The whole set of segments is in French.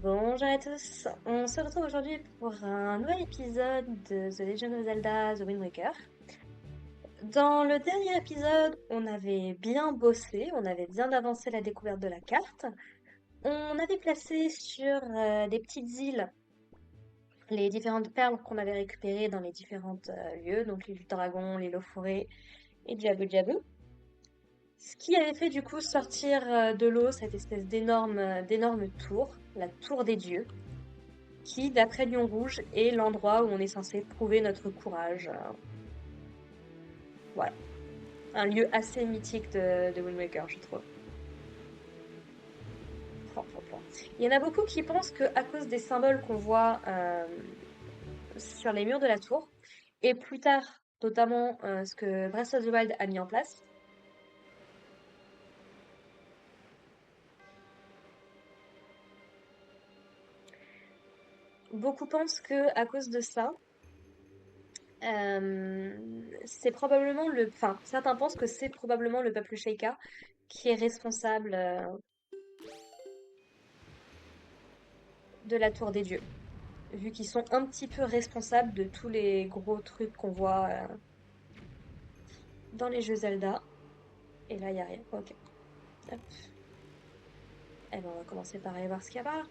Bonjour à tous, on se retrouve aujourd'hui pour un nouvel épisode de The Legend of Zelda The Wind Waker. Dans le dernier épisode, on avait bien bossé, on avait bien avancé la découverte de la carte. On avait placé sur des petites îles les différentes perles qu'on avait récupérées dans les différents lieux, donc l'île du dragon, l'île aux forêts et Jabu Jabu. Ce qui avait fait du coup sortir de l'eau cette espèce d'énorme tour, la tour des dieux, qui, d'après Lion Rouge, est l'endroit où on est censé prouver notre courage. Voilà. Un lieu assez mythique de Wind Waker, je trouve. Il y en a beaucoup qui pensent que à cause des symboles qu'on voit sur les murs de la tour, et plus tard, notamment ce que Breath of the Wild a mis en place, beaucoup pensent que à cause de ça, c'est probablement enfin, certains pensent que c'est probablement le peuple Sheikah qui est responsable de la Tour des Dieux, vu qu'ils sont un petit peu responsables de tous les gros trucs qu'on voit dans les jeux Zelda. Et là, il n'y a rien. Ok. Hop. Eh ben, on va commencer par aller voir ce qu'il y a par là.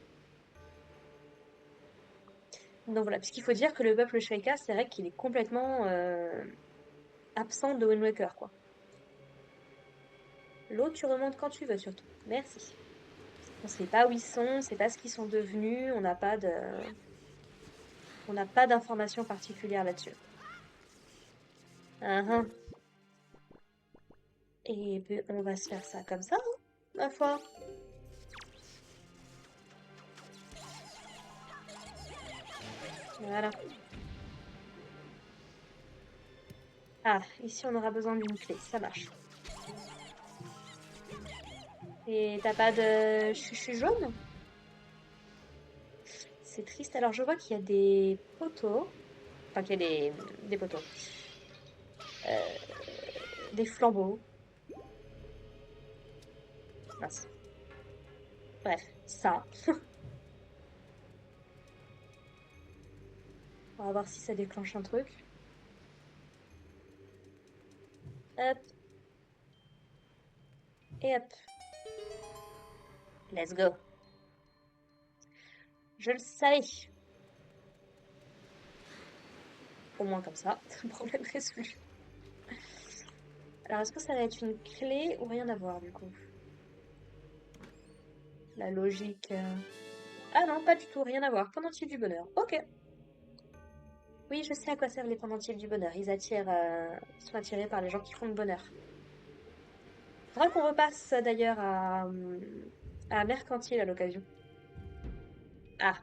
Donc voilà, puisqu'il faut dire que le peuple Sheikah, c'est vrai qu'il est complètement absent de Wind Waker, quoi. L'eau, tu remontes quand tu veux, surtout. Merci. On sait pas où ils sont, on sait pas ce qu'ils sont devenus, on n'a pas d'informations particulières là-dessus. Uhum. Et ben, on va se faire ça comme ça, hein, ma foi. Voilà. Ah, ici on aura besoin d'une clé, ça marche. Et t'as pas de chuchu jaune? C'est triste. Alors je vois qu'il y a des poteaux, enfin qu'il y a des poteaux, euh, des flambeaux. Mince. Bref, ça. On va voir si ça déclenche un truc. Hop, et hop. Let's go. Je le savais. Au moins comme ça, problème résolu. Alors est-ce que ça va être une clé ou rien à voir du coup? La logique. Ah non, pas du tout, rien à voir. Pendentif du bonheur. Ok. Oui, je sais à quoi servent les pendentifs du bonheur. Ils sont attirés par les gens qui font le bonheur. Faudra qu'on repasse d'ailleurs à Mercantile à l'occasion. Ah,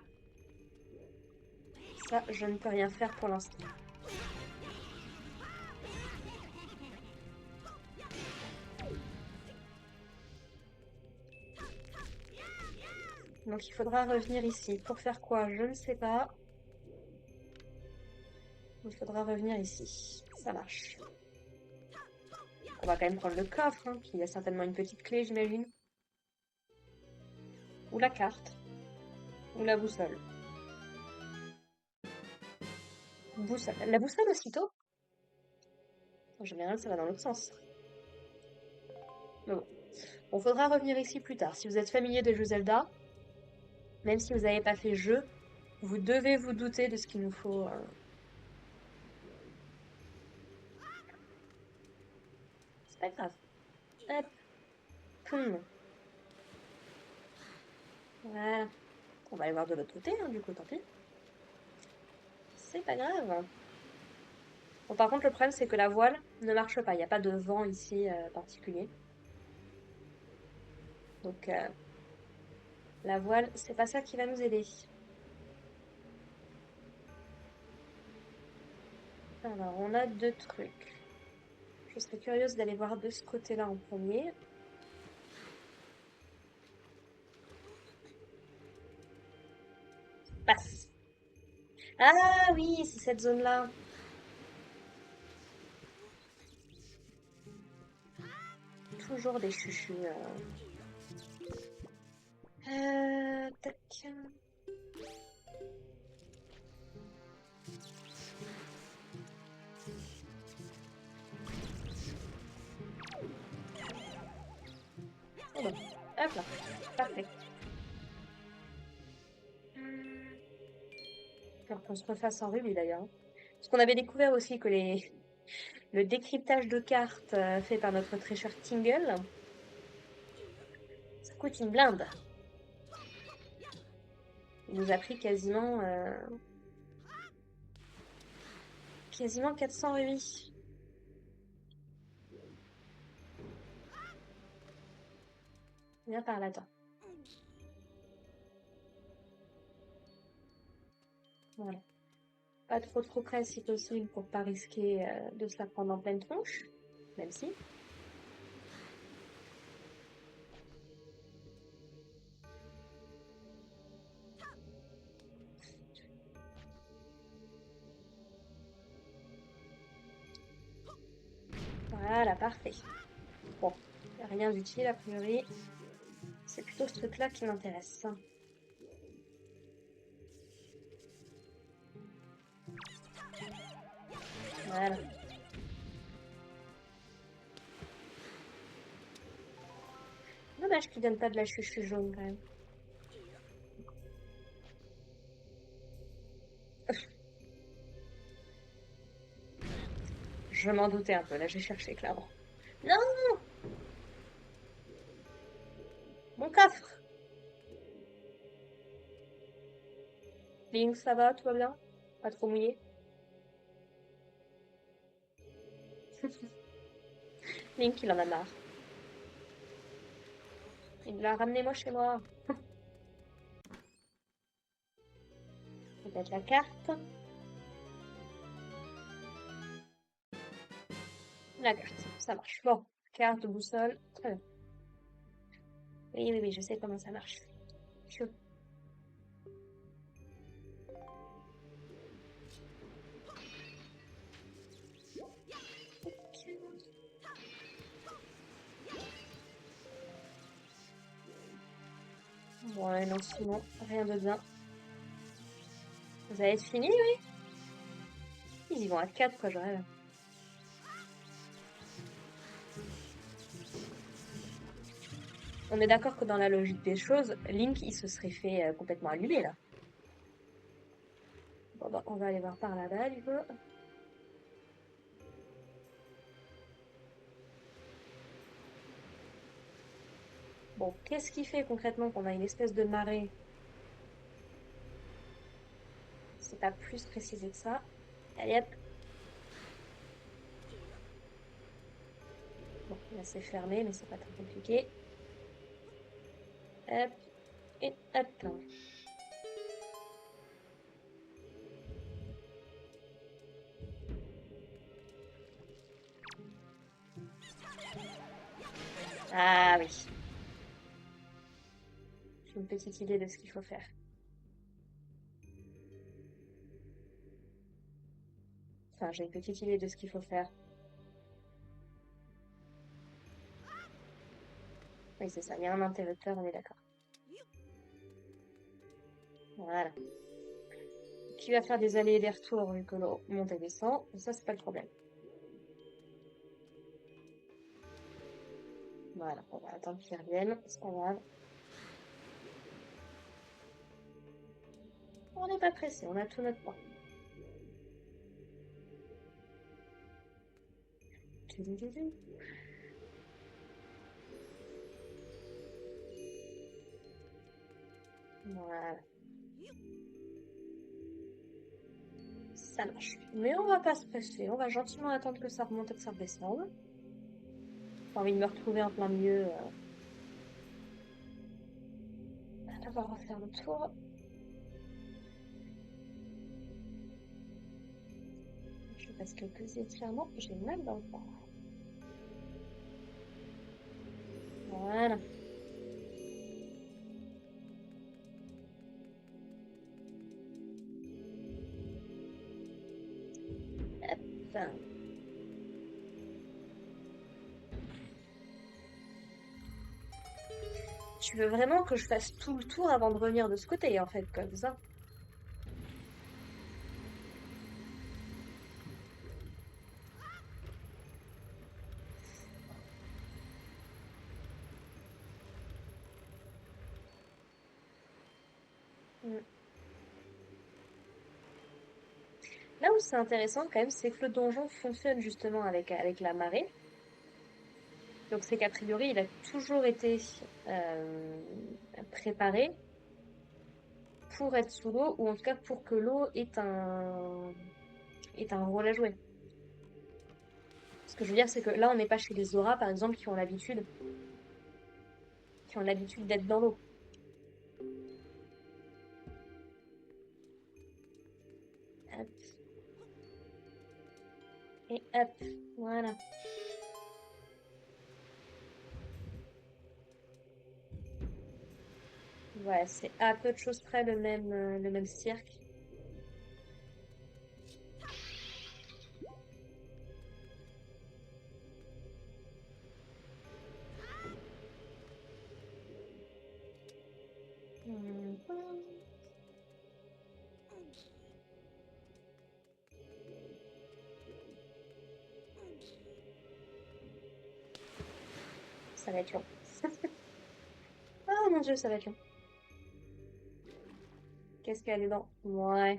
ça, je ne peux rien faire pour l'instant. Donc il faudra revenir ici. Pour faire quoi? Je ne sais pas. Il faudra revenir ici. Ça marche. On va quand même prendre le coffre, hein, qui a certainement une petite clé, j'imagine. Ou la carte. Ou la boussole. Boussole. La boussole aussitôt? En général, ça va dans l'autre sens. Mais bon. On faudra revenir ici plus tard. Si vous êtes familier des jeux Zelda, même si vous n'avez pas fait jeu, vous devez vous douter de ce qu'il nous faut. C'est pas grave. Hop, poum. Voilà. On va aller voir de l'autre côté, hein, du coup, tant pis. C'est pas grave. Bon, par contre, le problème, c'est que la voile ne marche pas. Il n'y a pas de vent ici particulier. Donc, la voile, c'est pas ça qui va nous aider. Alors, on a deux trucs. Je serais curieuse d'aller voir de ce côté-là en premier. Passe. Ah oui, c'est cette zone-là. Toujours des chuchus. Tac. Oh bah. Hop là. Parfait. Hmm. Alors qu'on se refasse en rubis d'ailleurs. Parce qu'on avait découvert aussi que le décryptage de cartes fait par notre tricheur Tingle, ça coûte une blinde. Il nous a pris quasiment 400 rubis. Viens par là, toi. Voilà. Pas trop près si possible pour pas risquer de se la prendre en pleine tronche. Même si. Voilà, parfait. Bon, rien d'utile a priori. C'est plutôt ce truc-là qui m'intéresse. Voilà. Dommage qu'il donne pas de la chuchu jaune quand même. Je m'en doutais un peu, là j'ai cherché clairement. Non, mon coffre. Link, ça va, tout va bien? Pas trop mouillé? Link, il en a marre. Il l'a ramené moi chez moi. Peut-être la carte. La carte, ça marche. Bon, carte, boussole, très bien. Oui, je sais comment ça marche. Chou. Ouais, non, sinon, rien de bien. Vous allez être fini, oui? Ils y vont à 4, quoi, je rêve. On est d'accord que dans la logique des choses, Link, il se serait fait complètement allumer, là. Bon, bah, on va aller voir par là-bas, du coup. Bon, qu'est-ce qui fait concrètement qu'on a une espèce de marée? C'est pas plus précisé que ça. Allez, hop. Bon, là, c'est fermé, mais c'est pas très compliqué. Hop, et hop. Ah oui. J'ai une petite idée de ce qu'il faut faire. Enfin, j'ai une petite idée de ce qu'il faut faire. Oui, c'est ça. Il y a un interrupteur, on est d'accord. Voilà. Qui va faire des allers et des retours vu que l'eau monte et descend. Ça, c'est pas le problème. Voilà. On va attendre qu'il revienne. C'est pas grave. On n'est pas pressé. On a tout notre temps. Voilà. Ça marche. Mais on va pas se presser. On va gentiment attendre que ça remonte et que ça redescende. J'ai envie de me retrouver en plein milieu. On va refaire le tour. Je passe quelques étirements. J'ai mal dans le corps. Voilà. Hop. Tu veux vraiment que je fasse tout le tour avant de revenir de ce côté, en fait, comme ça? Mm. Là où c'est intéressant quand même, c'est que le donjon fonctionne justement avec la marée. Donc c'est qu'a priori, il a toujours été euh, préparé pour être sous l'eau, ou en tout cas pour que l'eau ait un rôle à jouer. Ce que je veux dire, c'est que là, on n'est pas chez les auras, par exemple, qui ont l'habitude d'être dans l'eau. Hop, et hop, voilà. Ouais, c'est à peu de choses près le même cirque. Mhm. Ça va être long. Oh mon Dieu, ça va être long. Qu'est-ce qu'elle est dans? Ouais,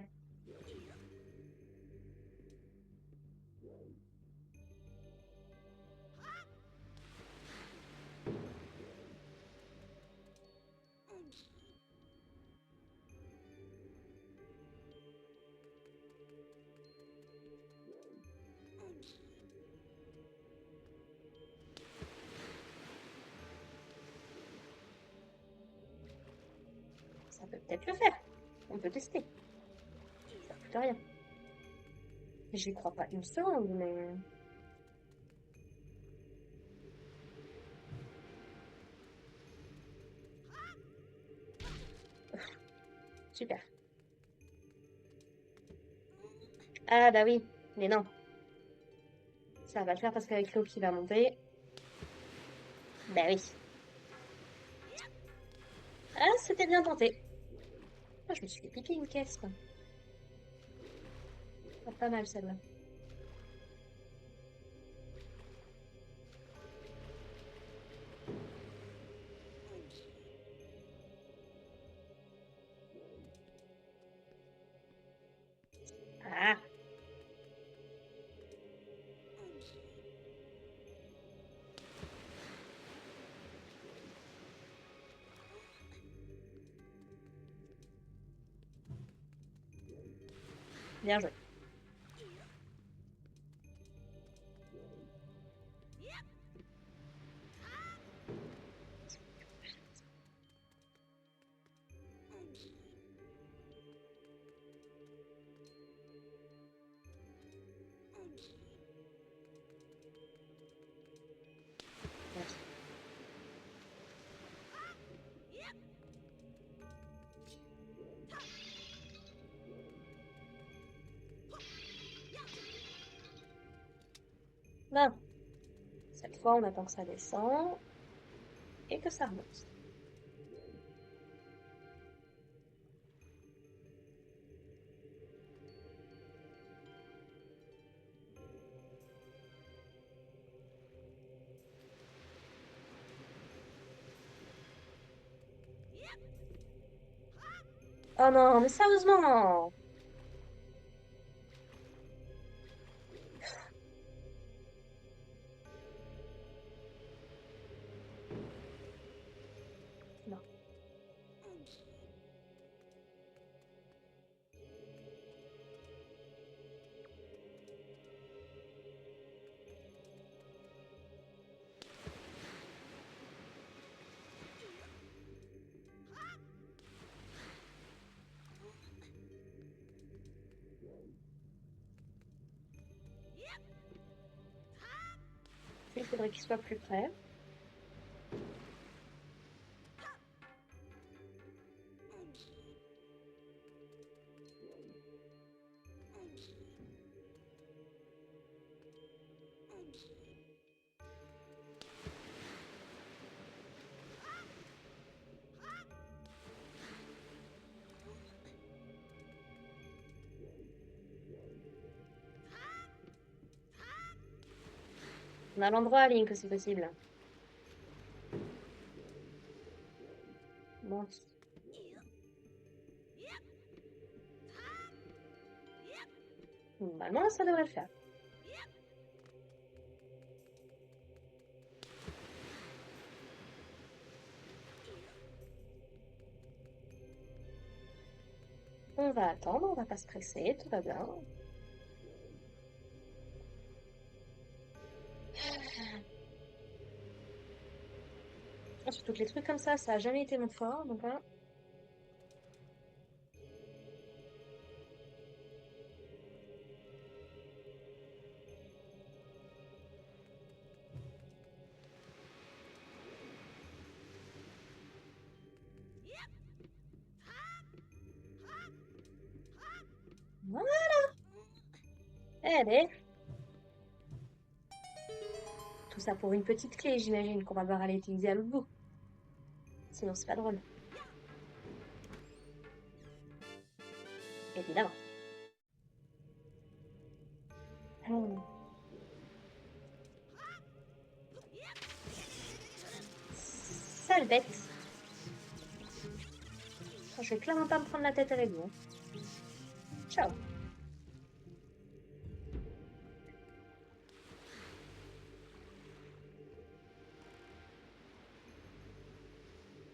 ça peut peut-être le faire. On peut tester. Ça coûte rien. J'y crois pas une seconde, mais... Super. Ah bah oui, mais non. Ça va le faire parce qu'avec l'eau qui va monter... Bah oui. Ah, c'était bien tenté. Ah, je me suis fait piquer une caisse, quoi. Ah, pas mal, celle-là. Ah, bien joué. Merci. Bon, cette fois, on attend que ça descend et que ça remonte. Oh non, mais sérieusement! Non. Il faudrait qu'il soit plus près. On a l'endroit à Link, si possible. Bon. Normalement, ça devrait le faire. On va attendre, on va pas se presser, tout va bien. Surtout que les trucs comme ça a jamais été mon fort, donc hein. Voilà. Allez. Tout ça pour une petite clé, j'imagine, qu'on va devoir aller utiliser à l'autre bout. Sinon, c'est pas drôle. Évidemment. Hmm. Sale bête. Je vais clairement pas me prendre la tête avec vous. Ciao.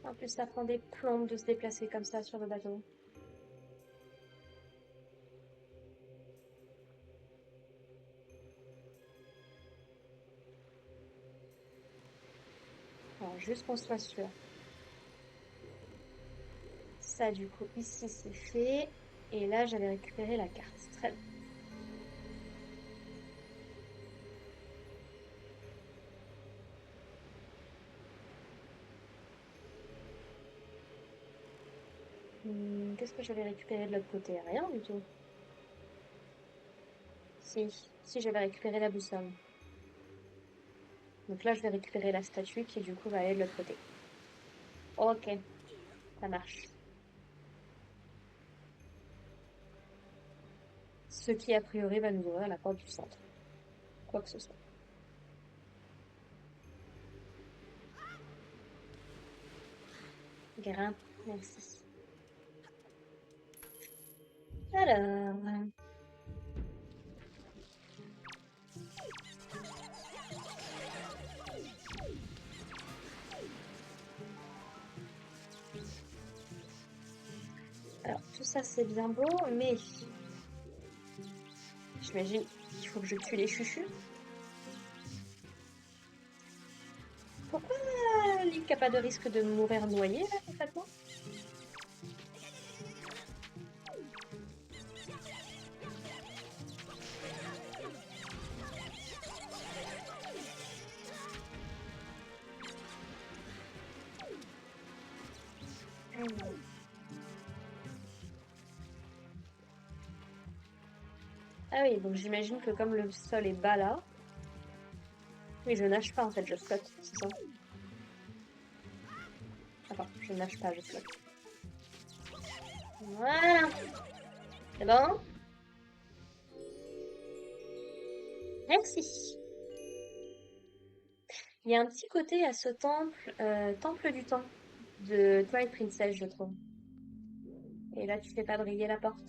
En plus, ça prend des plombes de se déplacer comme ça sur le bateau. Alors, juste qu'on soit sûr. Ça, du coup, ici, c'est fait. Et là, j'avais récupéré la carte. Très bien. Qu'est-ce que j'avais récupéré de l'autre côté? Rien du tout. Si j'avais récupéré la boussole. Donc là, je vais récupérer la statue qui, du coup, va aller de l'autre côté. Ok, ça marche. Ce qui, a priori, va nous ouvrir la porte du centre. Quoi que ce soit. Grimpe, merci. Alors... Alors, tout ça, c'est bien beau, mais... J'imagine qu'il faut que je tue les chuchus. Pourquoi Link n'a pas de risque de mourir noyé, là, concrètement? Ah oui, donc j'imagine que comme le sol est bas là... Oui, je nage pas, en fait, je flotte, c'est ça? Enfin, je nage pas, je flotte. Voilà. C'est bon? Merci. Il y a un petit côté à ce temple, temple du temps de Twilight Princess, je trouve. Et là, tu fais pas briller la porte.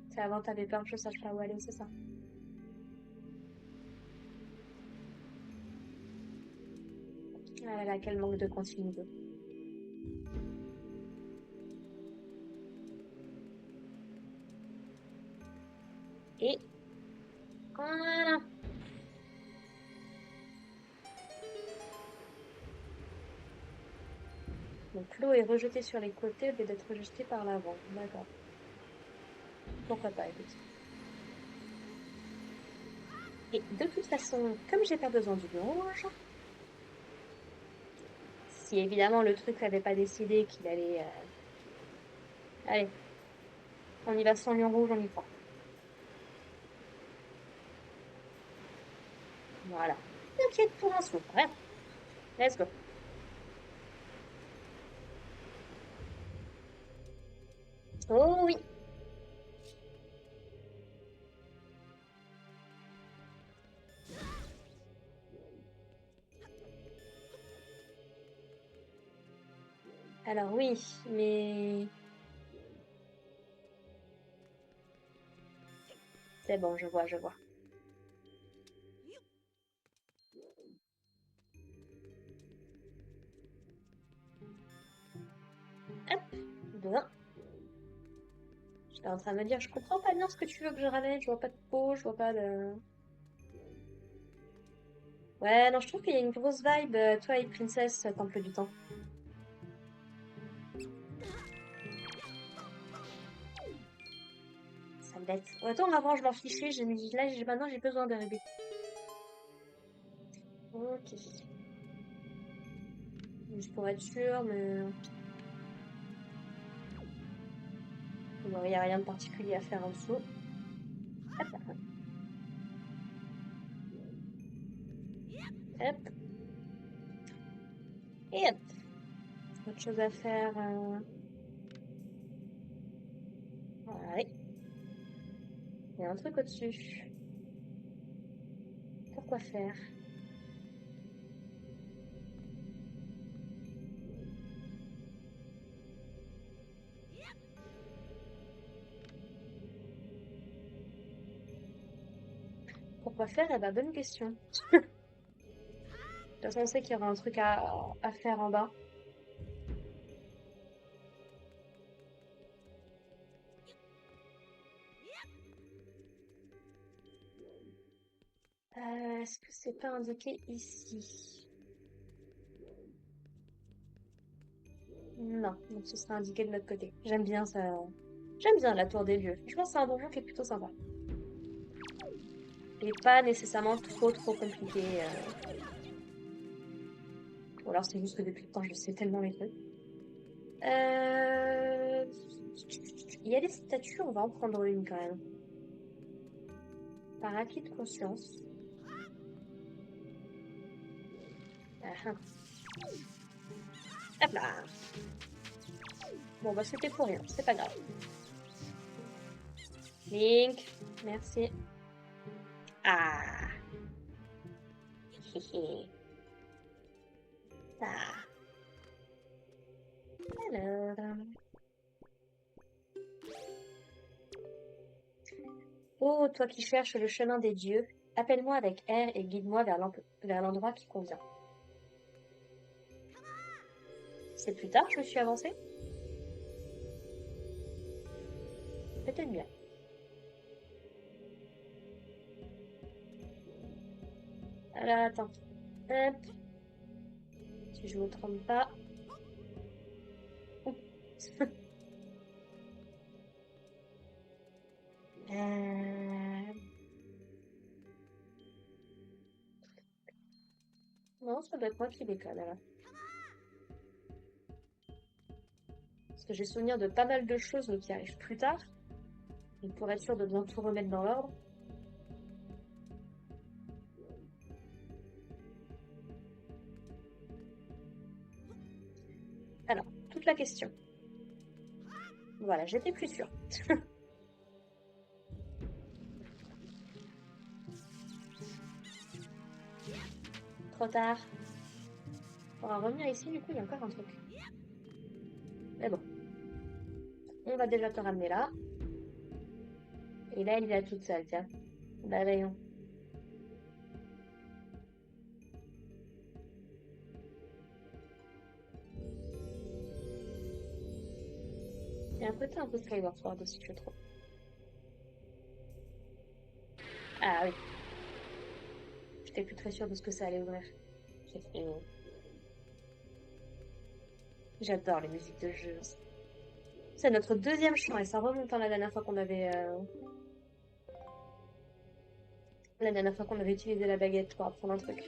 C'est avant, t'avais peur que je sache pas où aller, c'est ça? Ah là là, quel manque de continuité. Et voilà. Donc l'eau est rejetée sur les côtés au lieu d'être rejetée par l'avant. D'accord. Pourquoi pas, écoute. Et de toute façon, comme j'ai pas besoin du rouge, si évidemment le truc n'avait pas décidé qu'il allait... Allez, on y va sans lion rouge, on y croit. Voilà. T'inquiète pour un sou. Ouais. Let's go. Oh oui. Alors oui, mais C'est bon, je vois, je vois. Hop, 2. J'étais en train de me dire, je comprends pas bien ce que tu veux que je ramène, je vois pas de peau, je vois pas de... Ouais, non, je trouve qu'il y a une grosse vibe Twilight Princess, Temple du Temps. Ça me bête. Autant avant je m'en fichais, je me dis là, maintenant j'ai besoin de rébé. Ok. Juste pour être sûr, mais... Bon, il n'y a rien de particulier à faire en dessous. Hop là. Hop. Et hop. Autre chose à faire. Ouais. Il y a un truc au-dessus. Pourquoi faire? Pourquoi faire? Eh ben, bonne question. De toute façon, on sait qu'il y aura un truc à faire en bas. Est-ce que c'est pas indiqué ici? Non, donc ce sera indiqué de l'autre côté. J'aime bien ça. J'aime bien la tour des lieux. Je pense que c'est un donjon qui est plutôt sympa. Et pas nécessairement trop compliqué. Ou alors c'est juste que depuis le temps je sais tellement les trucs. Il y a des statues, on va en prendre une quand même. Par acquis de conscience. Ah, ah. Hop là. Bon bah c'était pour rien, c'est pas grave. Link, merci. Ah. Hihi. Ah. Alors. Oh, toi qui cherches le chemin des dieux, appelle-moi avec R et guide-moi vers l'endroit qui convient. C'est plus tard, je me suis avancée? Peut-être bien. Alors attends. Hop. Si je me trompe pas. Oups. Euh, Non, ça doit être moi qui déconne alors. Parce que j'ai souvenir de pas mal de choses mais qui arrivent plus tard. Et pour être sûr de bien tout remettre dans l'ordre. Alors, toute la question. Voilà, j'étais plus sûre. Trop tard. On va revenir ici, du coup, il y a encore un truc. Mais bon. On va déjà te ramener là. Et là, elle est là toute seule, tiens. Bah, voyons. Il y a un côté un peu Skyward Sword aussi, je trouve. Ah oui. J'étais plus très sûre de ce que ça allait ouvrir. J'adore les musiques de jeu. C'est notre deuxième chant et ça remonte à la dernière fois qu'on avait utilisé la baguette pour apprendre un truc.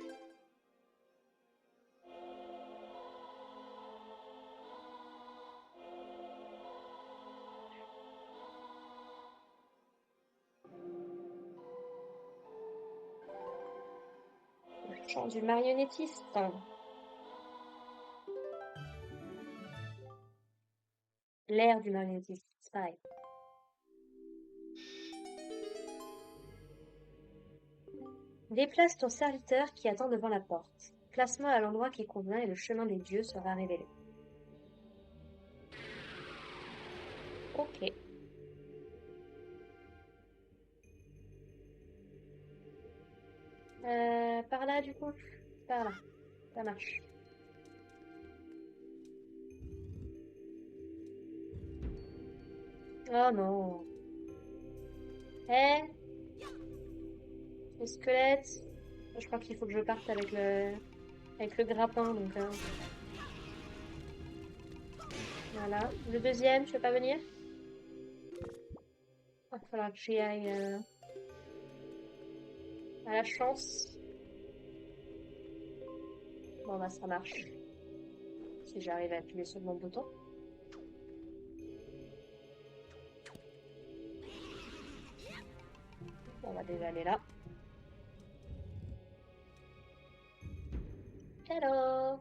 Le chant du marionnettiste. L'air du marionnettiste, c'est pareil. Déplace ton serviteur qui attend devant la porte. Place-moi à l'endroit qui convient et le chemin des dieux sera révélé. Ok. Par là, du coup? Par là. Ça marche. Oh non. Eh, le squelette. Je crois qu'il faut que je parte avec le grappin, donc voilà. Le deuxième, tu veux pas venir? Il va falloir que j'y aille à la chance. Bon bah ça marche. Si j'arrive à appuyer sur le bon bouton. On va déjà aller là. Hello!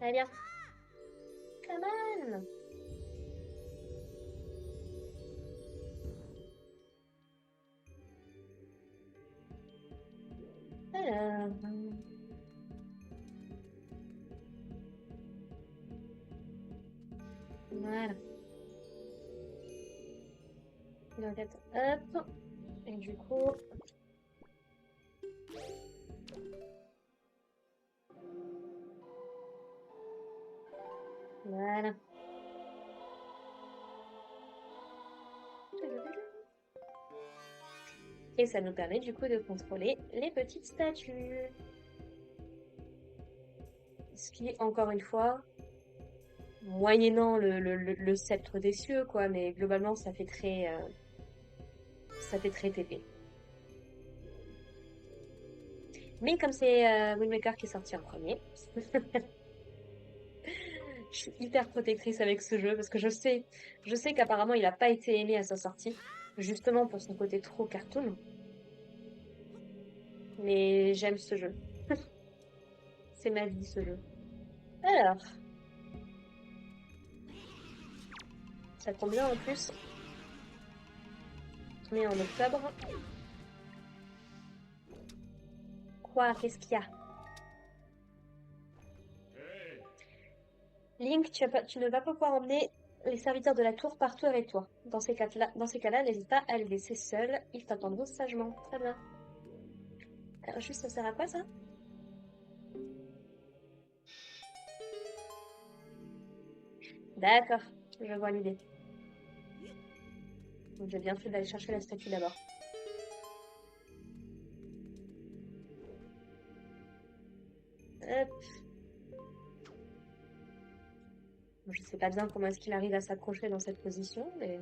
Allez, viens. Come on! Alors, voilà. Donc, attends, hop. Et du coup, voilà. Et ça nous permet du coup de contrôler les petites statues. Ce qui, encore une fois, moyennant le sceptre des cieux, quoi, mais globalement, ça fait très TP. Mais comme c'est Wind Waker qui est sorti en premier, je suis hyper protectrice avec ce jeu parce que je sais qu'apparemment il a pas été aimé à sa sortie, justement pour son côté trop cartoon. Mais j'aime ce jeu. C'est ma vie ce jeu. Alors, ça tombe bien en plus. On est en octobre. Quoi? Qu'est-ce qu'il y a? Link, tu ne vas pas pouvoir emmener les serviteurs de la tour partout avec toi. Dans ces cas-là, n'hésite pas à les laisser seuls. Ils t'attendront sagement. Très bien. Alors, juste, ça sert à quoi ça? D'accord, je vois l'idée. Donc, j'ai bien fait d'aller chercher la statue d'abord. Hop. Bon, je sais pas bien comment est-ce qu'il arrive à s'accrocher dans cette position, mais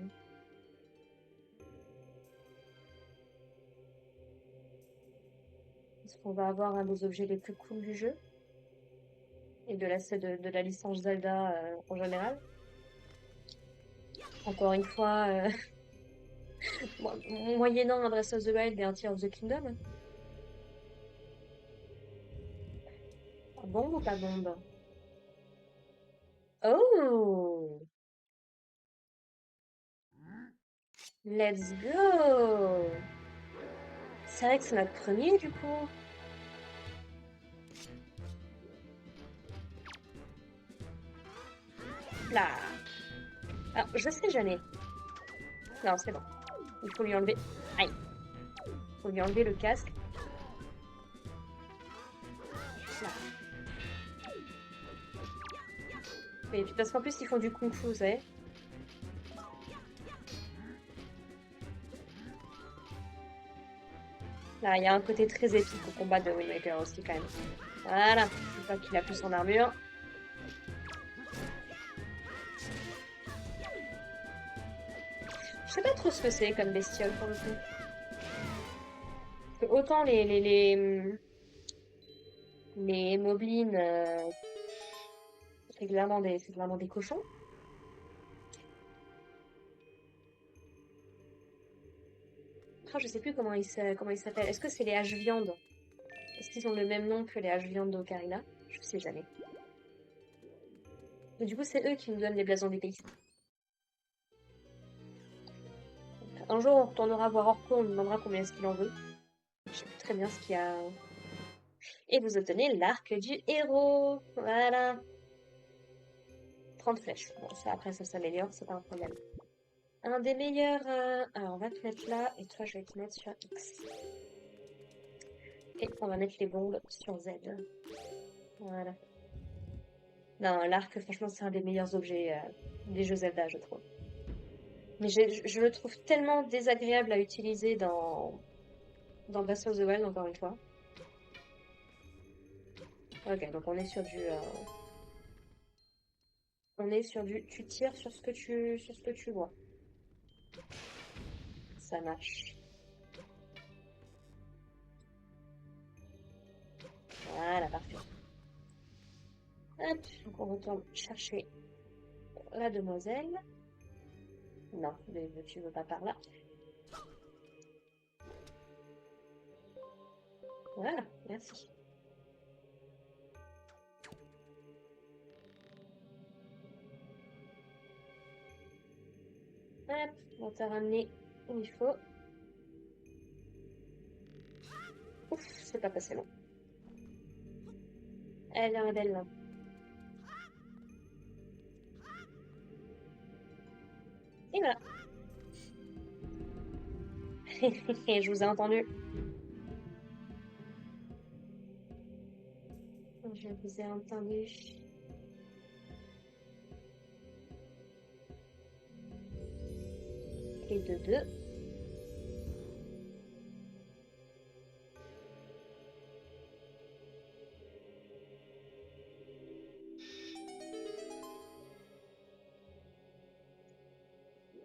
est-ce qu'on va avoir un des objets les plus cool du jeu et de la licence Zelda en général. Encore une fois, moyennant un Breath of the Wild et un Tears of the Kingdom. Bombe ou pas bombe? Oh! Let's go! C'est vrai que c'est notre premier du coup. Là. Alors, je sais jamais. Non, c'est bon. Il faut lui enlever. Aïe. Il faut lui enlever le casque. Là. Et puis parce qu'en plus ils font du kung fu, vous savez. Là, il y a un côté très épique au combat de Wind Waker aussi quand même. Voilà. Une fois qu'il a plus son armure. Je sais pas trop ce que c'est comme bestiole pour le coup. Parce que autant les moblins, c'est clairement des cochons. Ah, je sais plus comment ils s'appellent. Est-ce que c'est les haches-viandes? Est-ce qu'ils ont le même nom que les haches-viandes d'Ocarina? Je sais jamais. Mais du coup, c'est eux qui nous donnent les blasons des pays. Un jour, on retournera voir Orko, on lui demandera combien est-ce qu'il en veut. Je sais plus très bien ce qu'il y a. Et vous obtenez l'arc du héros. Voilà. 30 flèches. Bon, ça, après, ça s'améliore, c'est pas un problème. Un des meilleurs... Alors, on va te mettre là, et toi, je vais te mettre sur X. Et on va mettre les bombes sur Z. Voilà. Non, l'arc, franchement, c'est un des meilleurs objets des jeux Zelda, je trouve. Mais je le trouve tellement désagréable à utiliser dans Breath of the Wild, encore une fois. Ok, donc on est sur du... Tu tires sur ce que tu vois. Ça marche. Voilà, parfait. Hop, donc on retourne chercher la demoiselle. Non, mais tu veux pas par là. Voilà, merci. Hop, on t'a ramené où il faut. Ouf, c'est pas passé long. Elle est belle là. Et voilà. Je vous ai entendu. Je vous ai entendu. Et de deux.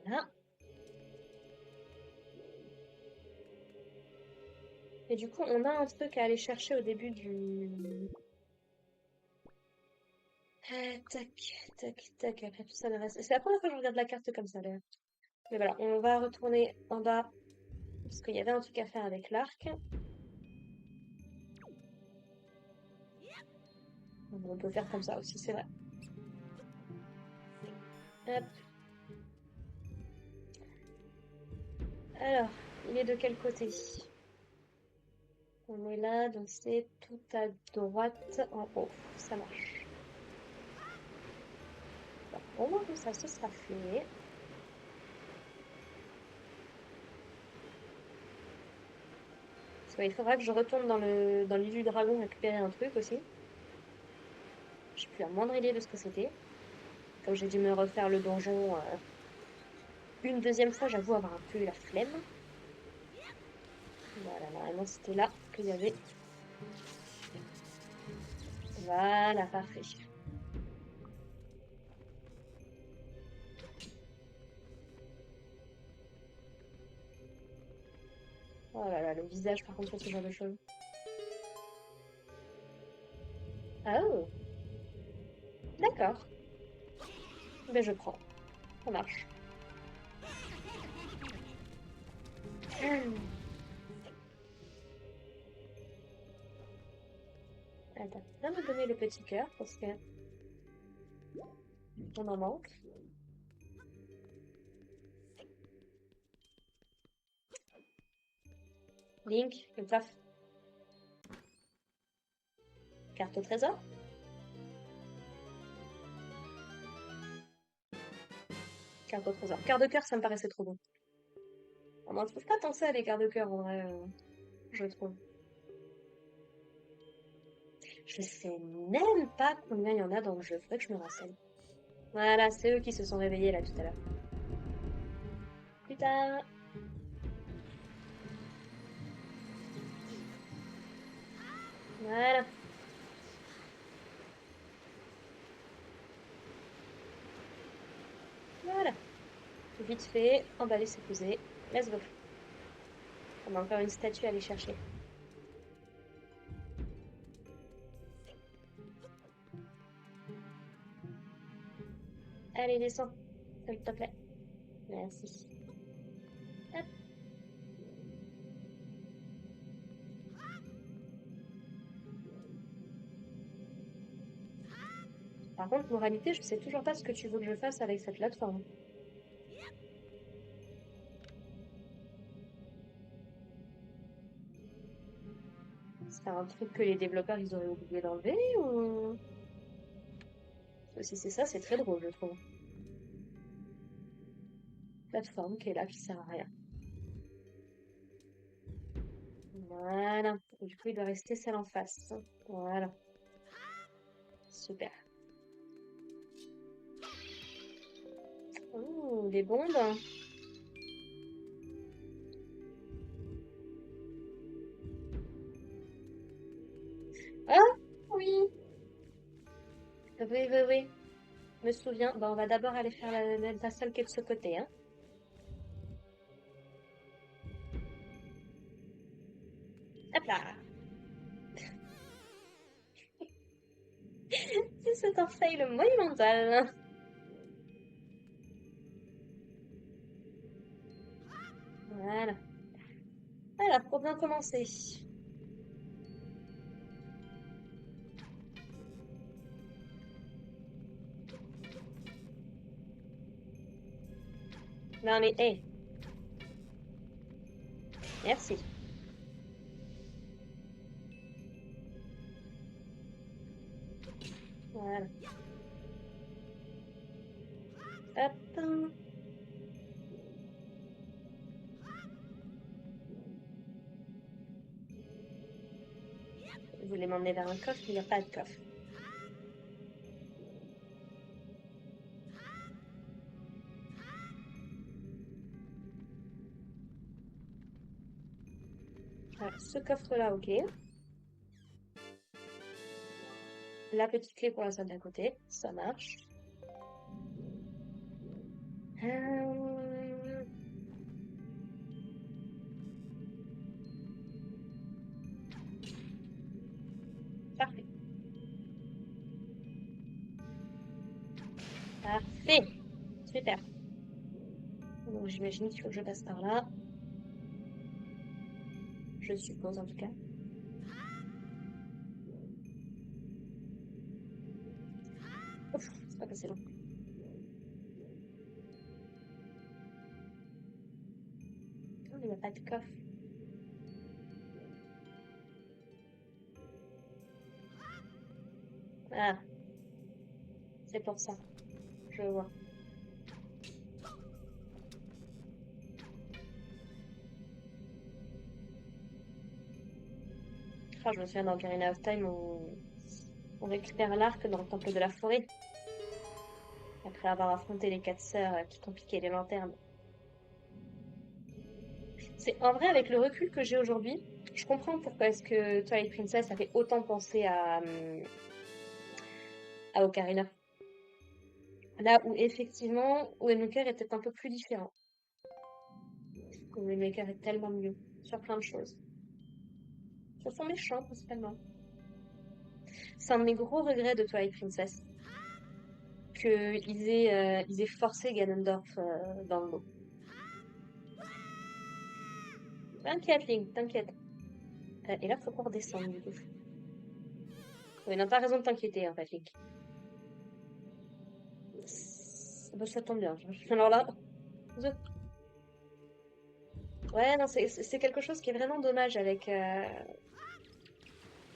Voilà. Et du coup, on a un truc à aller chercher au début du... tac, tac, tac. Après tout ça, le reste. C'est la première fois que je regarde la carte comme ça, d'ailleurs. Mais voilà, on va retourner en bas. Parce qu'il y avait un truc à faire avec l'arc. On peut faire comme ça aussi, c'est vrai. Hop. Alors, il est de quel côté? On est là, donc c'est tout à droite en haut. Ça marche. Bon, au moins comme ça, ce sera fait. Parce qu'il faudra que je retourne dans l'île du dragon récupérer un truc aussi. J'ai plus la moindre idée de ce que c'était. Comme j'ai dû me refaire le donjon une deuxième fois, j'avoue avoir un peu eu la flemme. Voilà, normalement c'était là qu'il y avait. Voilà, parfait. Oh là là, le visage par contre sur ce genre de choses. Ah oh, d'accord. Ben je prends. Ça marche. Attends, viens me donner le petit cœur parce que on en manque. Link, le paf. Carte au trésor. Carte au trésor. Carte de cœur, ça me paraissait trop bon. On n'en trouve pas tant que ça, les cartes de cœur, en vrai, je trouve. Je sais même pas combien il y en a dans le jeu. Faudrait que je me renseigne. Voilà, c'est eux qui se sont réveillés là tout à l'heure. Plus tard. Voilà. Voilà. Vite fait, emballer, c'est posé. Let's go. On a encore une statue à aller chercher. Allez, descends. S'il te plaît. Merci. Hop. Par contre, moralité, je sais toujours pas ce que tu veux que je fasse avec cette plateforme. C'est un truc que les développeurs ils auraient oublié d'enlever ou... Si c'est ça, c'est très drôle, je trouve. Plateforme qui est là, qui sert à rien. Voilà. Et du coup, il doit rester celle en face. Voilà. Super. Ouh, des bombes. Ah, oui. Oui, oui, oui. Je me souviens. Bon, on va d'abord aller faire la salle qui est de ce côté, hein. Hop là. C'est un fail monumental. Voilà. Alors, pour bien commencer. Non, mais, hé. Merci. Voilà. Hop. Vous voulez m'emmener vers un coffre, il n'y a pas de coffre. Voilà, ce coffre-là, ok. La petite clé pour la salle d'à côté, ça marche. Euh, Parfait. Parfait. Super. Donc j'imagine qu'il faut que je passe par là. Je suppose en tout cas. Ouf, c'est pas passé long. Oh, il n'y a pas de coffre. Ah, c'est pour ça. Je vois. Ah, je me souviens dans Ocarina of Time, on récupère l'arc dans le temple de la forêt. Après avoir affronté les quatre sœurs qui compliquaient les lanternes. C'est en vrai, avec le recul que j'ai aujourd'hui, je comprends pourquoi est-ce que Twilight Princess a fait autant penser à Ocarina. Là où effectivement, Wind Waker est peut-être un peu plus différent. Wind Waker est tellement mieux sur plein de choses. Sur son méchant principalement. C'est un de mes gros regrets de Twilight Princess. Ils aient forcé Ganondorf dans le lot. T'inquiète, Link, t'inquiète. Et là, faut qu'on redescende du coup. Oui, non, t'as raison de t'inquiéter en fait, Link. Bah, ça tombe bien. Alors là, ouais, non, c'est quelque chose qui est vraiment dommage avec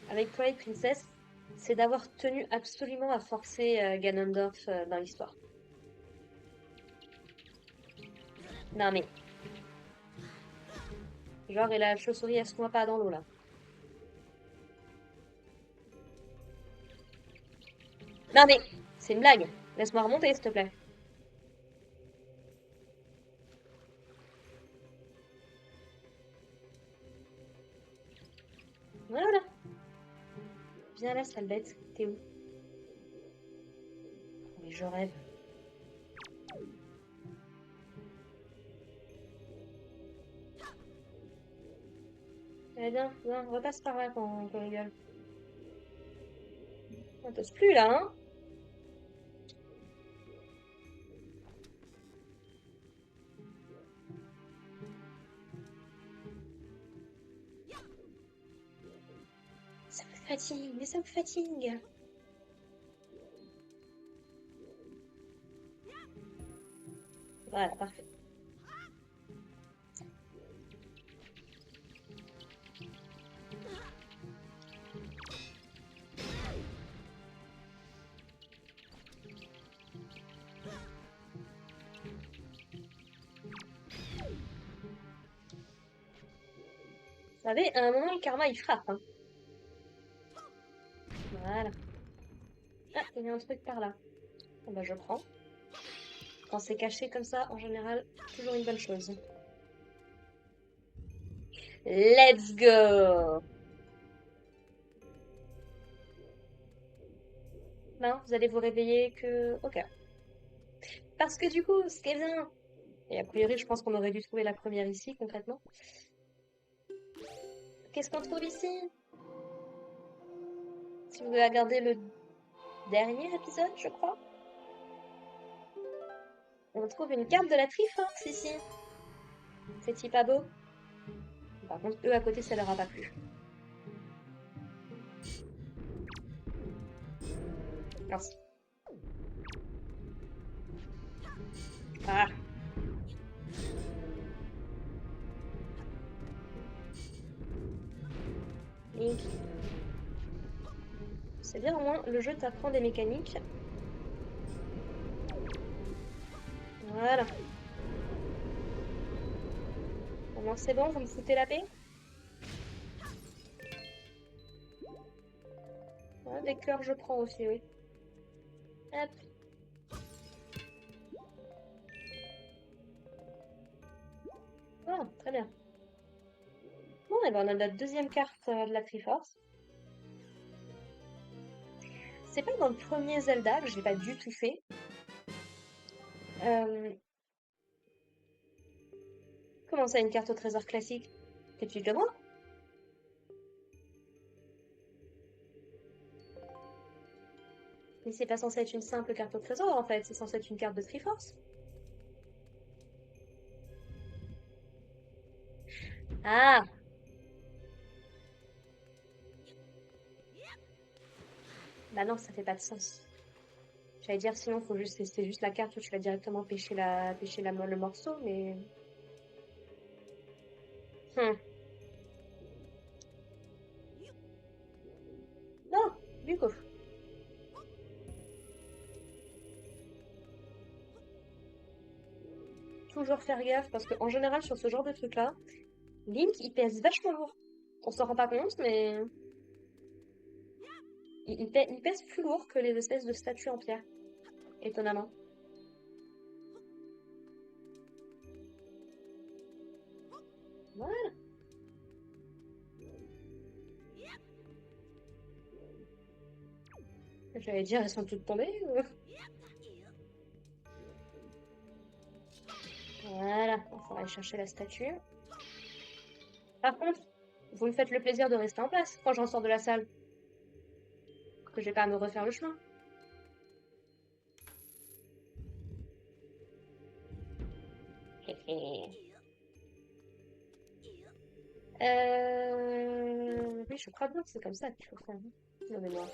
Twilight Princess, c'est d'avoir tenu absolument à forcer Ganondorf dans l'histoire. Non mais, genre, et la chauve-souris, elle se noie pas dans l'eau là. Non mais, c'est une blague. Laisse-moi remonter, s'il te plaît. Voilà. Viens là, sale bête. T'es où? Mais je rêve. Allez, viens, repasse par là quand on rigole. On t'ose plus là, hein? Ça me fatigue, mais ça me fatigue. Voilà, parfait. Vous savez, à un moment, le karma, il frappe, hein. Voilà. Ah, il y a un truc par là. Bon, bah, je prends. Quand c'est caché comme ça, en général, toujours une bonne chose. Let's go! Non, vous allez vous réveiller que... Ok. Parce que du coup, ce qui est bien... Et a priori, je pense qu'on aurait dû trouver la première ici, concrètement. Qu'est-ce qu'on trouve ici? Si vous voulez regarder le dernier épisode, je crois. On trouve une carte de la Triforce ici. C'est-il pas beau? Par contre, eux à côté, ça leur a pas plu. Merci. Ah. Link. C'est bien, au moins, le jeu t'apprend des mécaniques. Voilà. Bon, c'est bon, vous me foutez la paix? Ouais, des cœurs, je prends aussi, oui. Hop. Ah, très bien. Bon, et ben on a notre deuxième carte de la Triforce. C'est pas dans le premier Zelda, que je l'ai pas du tout fait. Euh, Comment ça, une carte au trésor classique? Que tu de moi? Mais c'est pas censé être une simple carte au trésor, en fait. C'est censé être une carte de Triforce. Ah! Bah non, ça fait pas de sens. J'allais dire, sinon, faut juste, c'est juste la carte où tu vas directement le morceau, mais... Hmm. Non, du coup. Toujours faire gaffe, parce qu'en général, sur ce genre de truc-là, Link, il pèse vachement lourd. On s'en rend pas compte, mais il pèse plus lourd que les espèces de statues en pierre, étonnamment. Voilà. J'allais dire, elles sont toutes tombées. Voilà, on va aller chercher la statue. Par contre, vous me faites le plaisir de rester en place quand j'en sors de la salle, que j'ai pas à me refaire le chemin. Oui, je crois bien que c'est comme ça qu'il faut faire. De mémoire.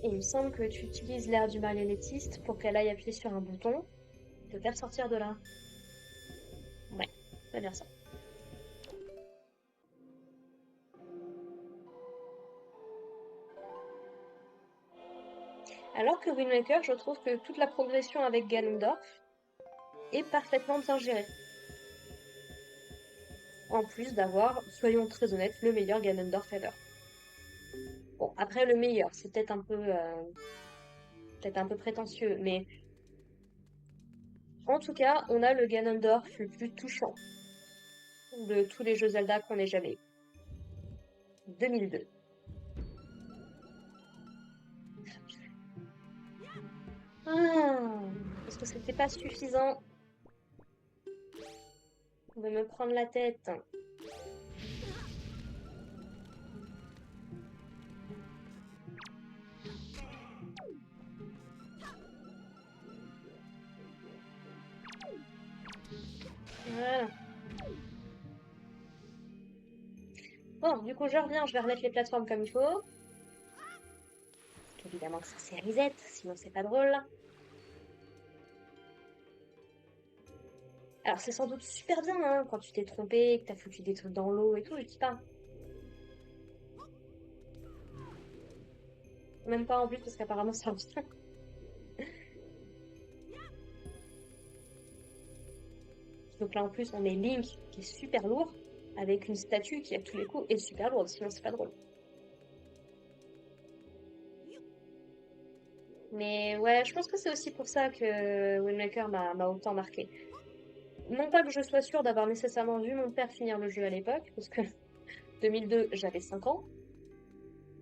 Et il me semble que tu utilises l'air du marionnettiste pour qu'elle aille appuyer sur un bouton et te faire sortir de là. Ouais, c'est bien ça. Alors que Wind Waker, je trouve que toute la progression avec Ganondorf est parfaitement bien gérée. En plus d'avoir, soyons très honnêtes, le meilleur Ganondorf ever. Bon, après le meilleur, c'est peut-être un peu prétentieux, mais en tout cas, on a le Ganondorf le plus touchant de tous les jeux Zelda qu'on ait jamais eu. 2002. Ah, parce que c'était pas suffisant de me prendre la tête. Voilà. Bon, du coup, je reviens, je vais remettre les plateformes comme il faut. Évidemment que ça c'est reset, sinon c'est pas drôle. Alors c'est sans doute super bien hein, quand tu t'es trompé, que t'as foutu des trucs dans l'eau et tout, je dis pas. Même pas en plus parce qu'apparemment ça revient. Donc là, en plus, on met Link, qui est super lourd, avec une statue qui, à tous les coups, est super lourde, sinon c'est pas drôle. Mais ouais, je pense que c'est aussi pour ça que Wind Waker m'a autant marqué. Non pas que je sois sûre d'avoir nécessairement vu mon père finir le jeu à l'époque, parce que 2002, j'avais 5 ans.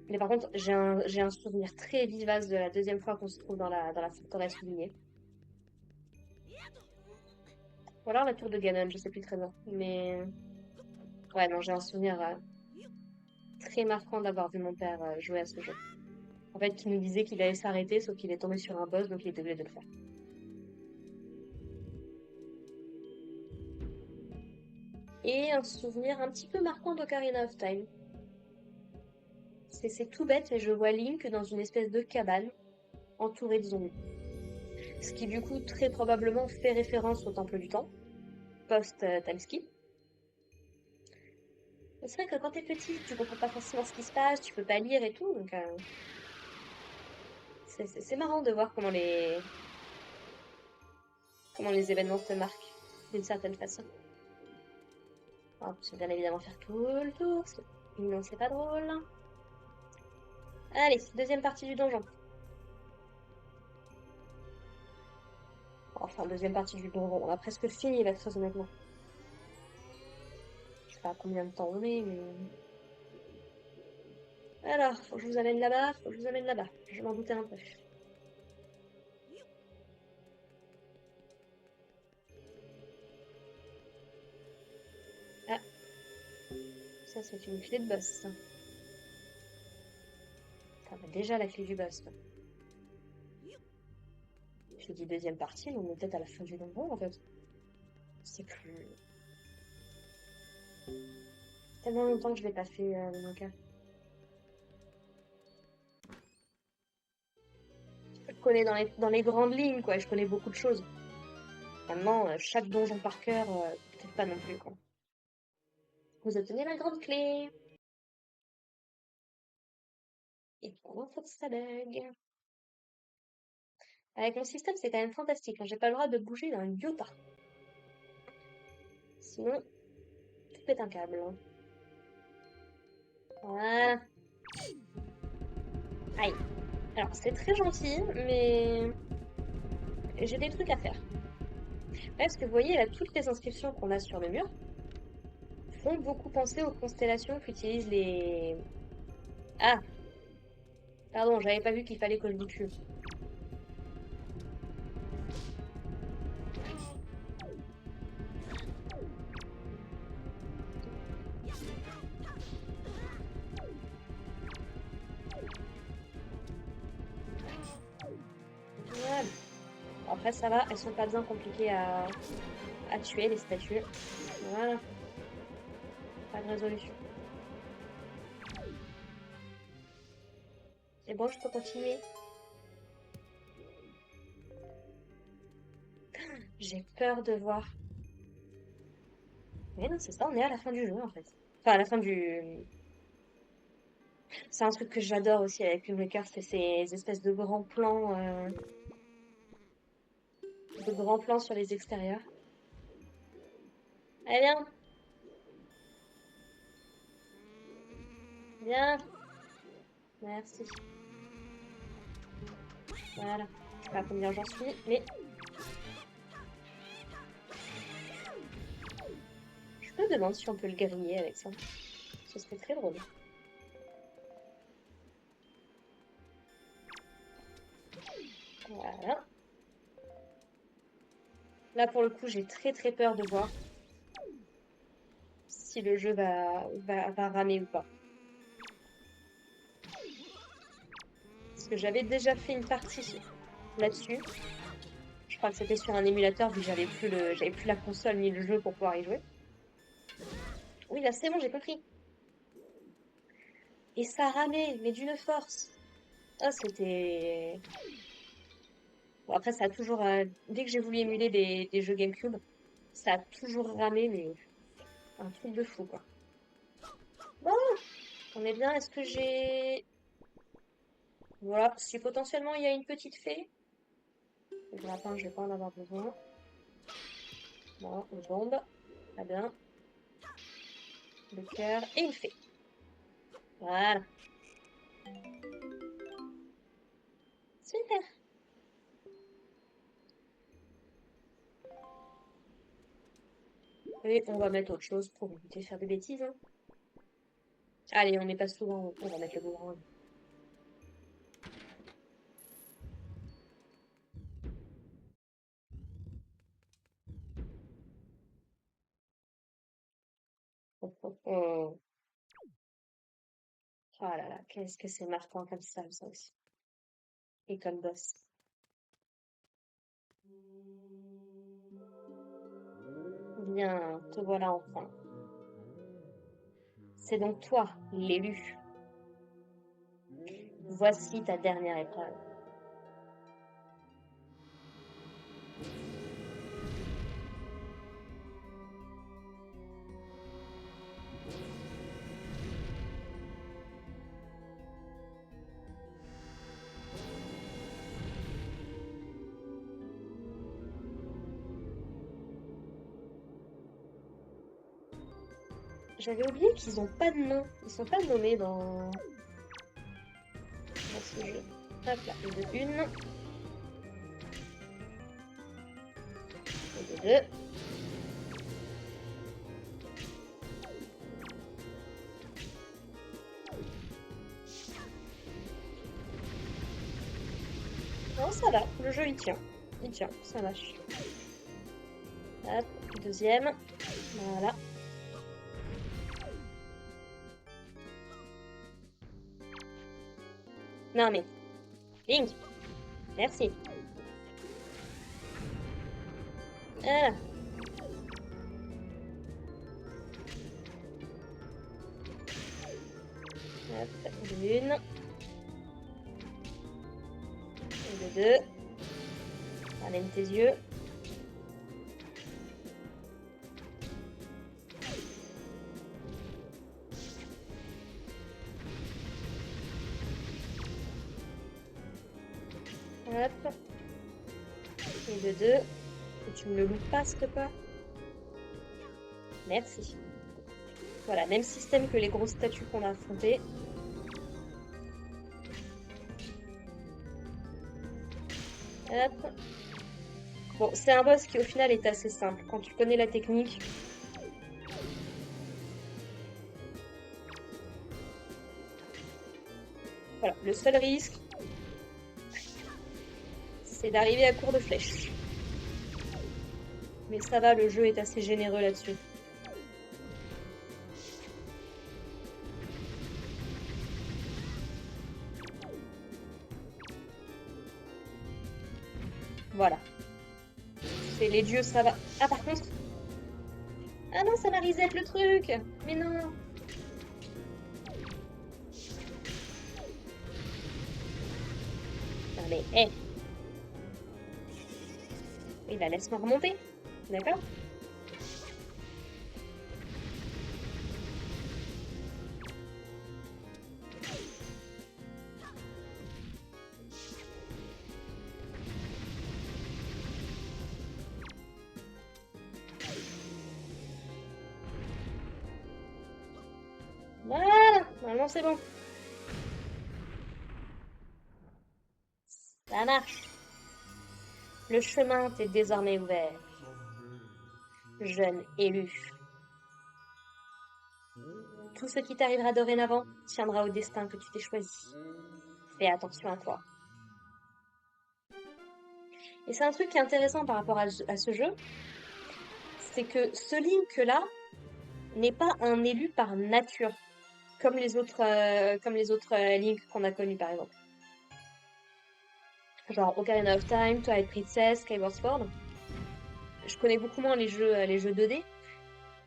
Mais par contre, j'ai un souvenir très vivace de la deuxième fois qu'on se trouve dans la forteresse oubliée. Ou alors la tour de Ganon, je sais plus très bien. Mais ouais, non, j'ai un souvenir très marquant d'avoir vu mon père jouer à ce jeu. En fait, qui nous disait qu'il allait s'arrêter, sauf qu'il est tombé sur un boss, donc il était obligé de le faire. Et un souvenir un petit peu marquant d'Ocarina of Time. C'est tout bête, mais je vois Link dans une espèce de cabane, entouré de zombies. Ce qui du coup très probablement fait référence au Temple du Temps, post-timeskip. C'est vrai que quand t'es petit, tu comprends pas forcément ce qui se passe, tu peux pas lire et tout, donc c'est marrant de voir comment les événements te marquent d'une certaine façon. Alors, je vais bien évidemment faire tout le tour, sinon c'est pas drôle. Allez, deuxième partie du donjon. Enfin, deuxième partie du donjon, on a presque fini là, très honnêtement. Je sais pas combien de temps on est, mais... Alors, faut que je vous amène là-bas, faut que je vous amène là-bas. Je m'en doutais un peu. Ah, ça c'est une clé de boss, ça. Ça va déjà la clé du boss, toi. Je dis deuxième partie, mais on est peut-être à la fin du donjon, en fait. C'est plus... Tellement longtemps que je l'ai pas fait, le Mocha. Je connais dans les grandes lignes, quoi. Je connais beaucoup de choses. Maintenant, chaque donjon par cœur, peut-être pas non plus, quoi. Vous obtenez la grande clé. Et comment faut que ça bug? Avec mon système, c'est quand même fantastique, hein. J'ai pas le droit de bouger dans une iota. Sinon, tu pètes un câble, hein. Voilà. Aïe. Alors, c'est très gentil, mais j'ai des trucs à faire. Parce que vous voyez, là, toutes les inscriptions qu'on a sur le mur font beaucoup penser aux constellations qu'utilisent les... Ah, pardon, j'avais pas vu qu'il fallait que je vous tue. Voilà. Après, ça va, elles sont pas bien compliquées à tuer, les statues. Voilà, pas de résolution. C'est bon, je peux continuer. J'ai peur de voir. Mais non, c'est ça, on est à la fin du jeu, en fait. Enfin, à la fin du... C'est un truc que j'adore aussi avec Wind Waker, c'est ces espèces de grands plans sur les extérieurs. Allez, viens, viens. Merci. Voilà. Je sais pas combien j'en suis, mais je me demande si on peut le griller avec ça. Ce serait très drôle. Voilà. Là, pour le coup, j'ai très peur de voir si le jeu va ramer ou pas. Parce que j'avais déjà fait une partie là-dessus. Je crois que c'était sur un émulateur vu que j'avais plus la console ni le jeu pour pouvoir y jouer. Oui, là, c'est bon, j'ai compris. Et ça ramait, mais d'une force. Ah, c'était... Bon, après, ça a toujours... dès que j'ai voulu émuler des jeux GameCube, ça a toujours ramé, mais un truc de fou, quoi. Bon, on est bien. Est-ce que j'ai... Voilà, si potentiellement il y a une petite fée, le lapin, je vais pas en avoir besoin. Non, une bombe. Très bien. Le cœur et une fée. Voilà. Super. Et on va mettre autre chose pour éviter de faire des bêtises, hein. Allez, on n'est pas souvent, on va mettre le boomerang. Oh, oh, oh. Oh là là, qu'est-ce que c'est marquant comme ça aussi. Et comme boss. Bien, te voilà enfin. C'est donc toi, l'élu. Voici ta dernière épreuve. J'avais oublié qu'ils ont pas de nom. Ils sont pas nommés dans ce jeu. Hop là, et de une, et de deux. Non, ça va, le jeu il tient. Il tient, ça marche. Hop, deuxième. Voilà. Non mais, Link, merci. Voilà. Hop, de une, et de deux. Ramène tes yeux. Hop. Et de deux. Et tu me le loupes pas, s'il te plaît. Merci. Voilà, même système que les grosses statues qu'on a affrontées. Hop. Bon, c'est un boss qui au final est assez simple. Quand tu connais la technique, voilà, le seul risque, c'est d'arriver à court de flèches. Mais ça va, le jeu est assez généreux là-dessus. Voilà. C'est les dieux, ça va. Ah, par contre... Ah non, ça m'a reset le truc. Mais non. Non mais, hé. Oui, bah laisse-moi remonter. D'accord? Voilà. Normalement, c'est bon. Ça marche. Le chemin t'est désormais ouvert, jeune élu. Tout ce qui t'arrivera dorénavant tiendra au destin que tu t'es choisi. Fais attention à toi. Et c'est un truc qui est intéressant par rapport à ce jeu, c'est que ce Link-là n'est pas un élu par nature, comme les autres, Link qu'on a connus par exemple. Genre Ocarina of Time, Twilight Princess, Skyward Sword. Je connais beaucoup moins les jeux 2D.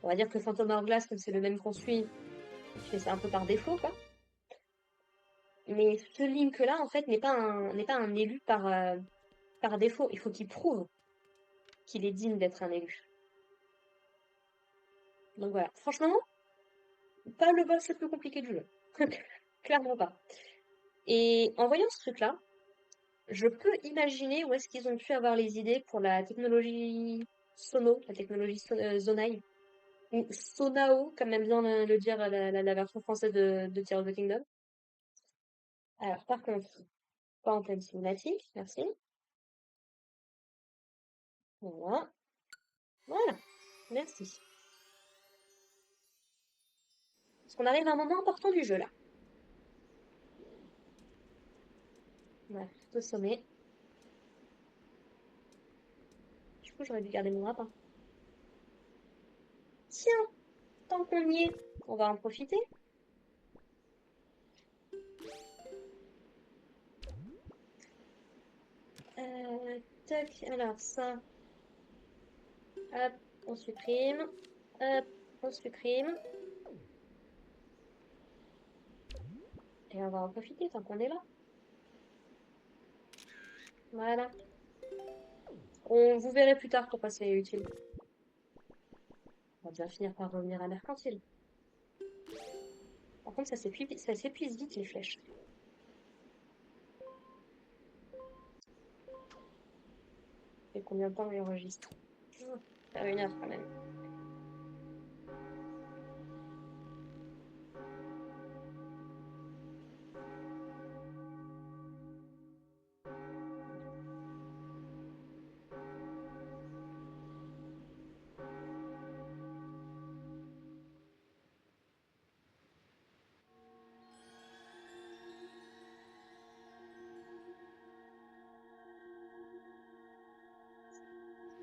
On va dire que Phantom Hourglass, comme c'est le même qu'on suit, je fais ça un peu par défaut, quoi. Mais ce Link-là, en fait, n'est pas un élu par défaut. Il faut qu'il prouve qu'il est digne d'être un élu. Donc voilà. Franchement, pas le boss le plus compliqué du jeu. Clairement pas. Et en voyant ce truc-là, je peux imaginer où est-ce qu'ils ont pu avoir les idées pour la technologie Sono, la technologie Zonai, ou Sonao, comme aime bien le dire la version française de Tears of the Kingdom. Alors, par contre, pas en pleine cinématique, merci. Voilà, voilà, merci. Parce qu'on arrive à un moment important du jeu, là. Ouais, au sommet. Du coup, j'aurais dû garder mon lapin. Tiens, tant qu'on y est, on va en profiter. Tac, alors ça, hop, on supprime. Hop, on supprime. Et on va en profiter tant qu'on est là. Voilà. Vous verrez plus tard pourquoi c'est utile. On va bien finir par revenir à mercantile. Par contre, ça s'épuise vite les flèches. Et combien de temps il enregistre? Ça fait 1 heure quand même.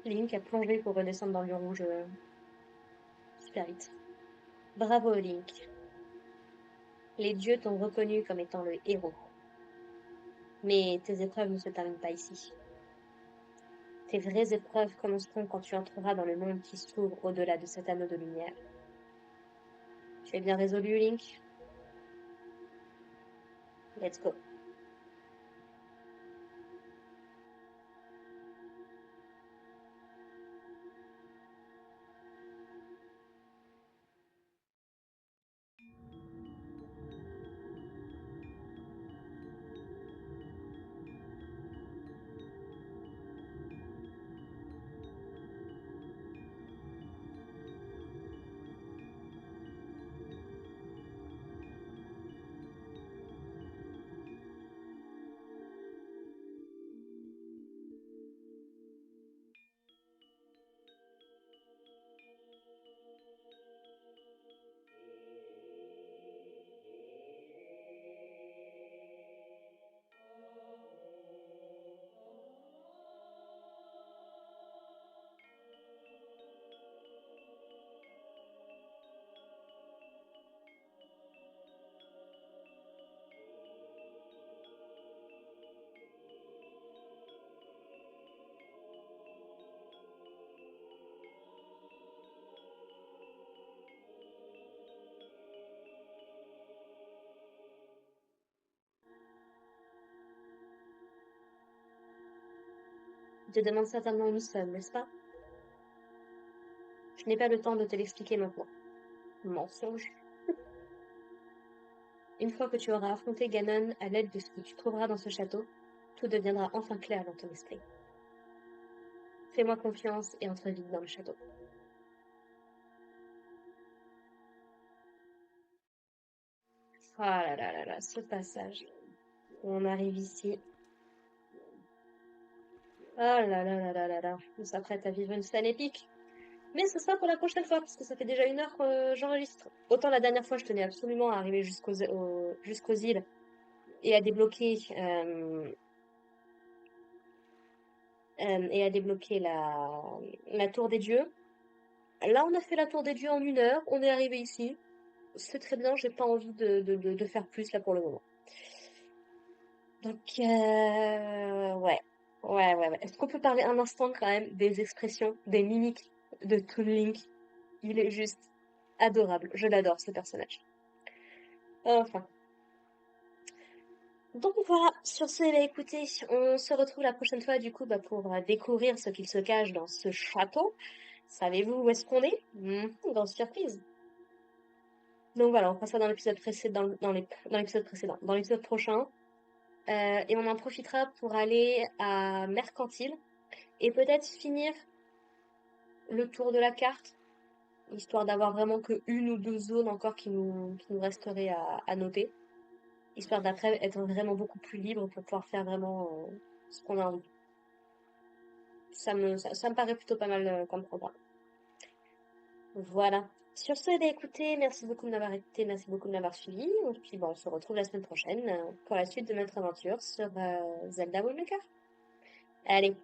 Link a plongé pour redescendre dans le rouge super vite. Bravo Link. Les dieux t'ont reconnu comme étant le héros. Mais tes épreuves ne se terminent pas ici. Tes vraies épreuves commenceront quand tu entreras dans le monde qui s'ouvre au-delà de cet anneau de lumière. Tu es bien résolu, Link? Let's go. Je te demande certainement où nous sommes, n'est-ce pas? Je n'ai pas le temps de te l'expliquer maintenant. Mensonge. Une fois que tu auras affronté Ganon à l'aide de ce que tu trouveras dans ce château, tout deviendra enfin clair dans ton esprit. Fais-moi confiance et entre vite dans le château. Ah là là là là, ce passage. On arrive ici. Ah là là là là là là. On s'apprête à vivre une scène épique. Mais ce sera pour la prochaine fois, parce que ça fait déjà 1 heure que j'enregistre. Autant la dernière fois, je tenais absolument à arriver jusqu'aux îles et à débloquer la tour des dieux. Là, on a fait la tour des dieux en 1 heure. On est arrivé ici. C'est très bien. J'ai pas envie de faire plus là pour le moment. Donc, ouais. Ouais, ouais, ouais. Est-ce qu'on peut parler un instant quand même des expressions, des mimiques de Toon Link? Il est juste adorable. Je l'adore, ce personnage. Enfin. Donc voilà, sur ce, bah, écoutez, on se retrouve la prochaine fois du coup pour découvrir ce qu'il se cache dans ce château. Savez-vous où est-ce qu'on est? Grande surprise. Donc voilà, on fera ça dans l'épisode précédent, dans l'épisode précédent, dans l'épisode prochain. Et on en profitera pour aller à Mercantile et peut-être finir le tour de la carte, histoire d'avoir vraiment que une ou deux zones encore qui nous resteraient à noter, histoire d'après être vraiment beaucoup plus libre pour pouvoir faire vraiment ce qu'on a envie. Ça me paraît plutôt pas mal comme programme. Voilà. Sur ce, eh bien, écoutez, merci beaucoup de m'avoir écouté, merci beaucoup de m'avoir suivi. Et puis bon, on se retrouve la semaine prochaine pour la suite de notre aventure sur Zelda Wind Waker. Allez,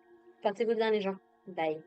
portez-vous bien les gens. Bye.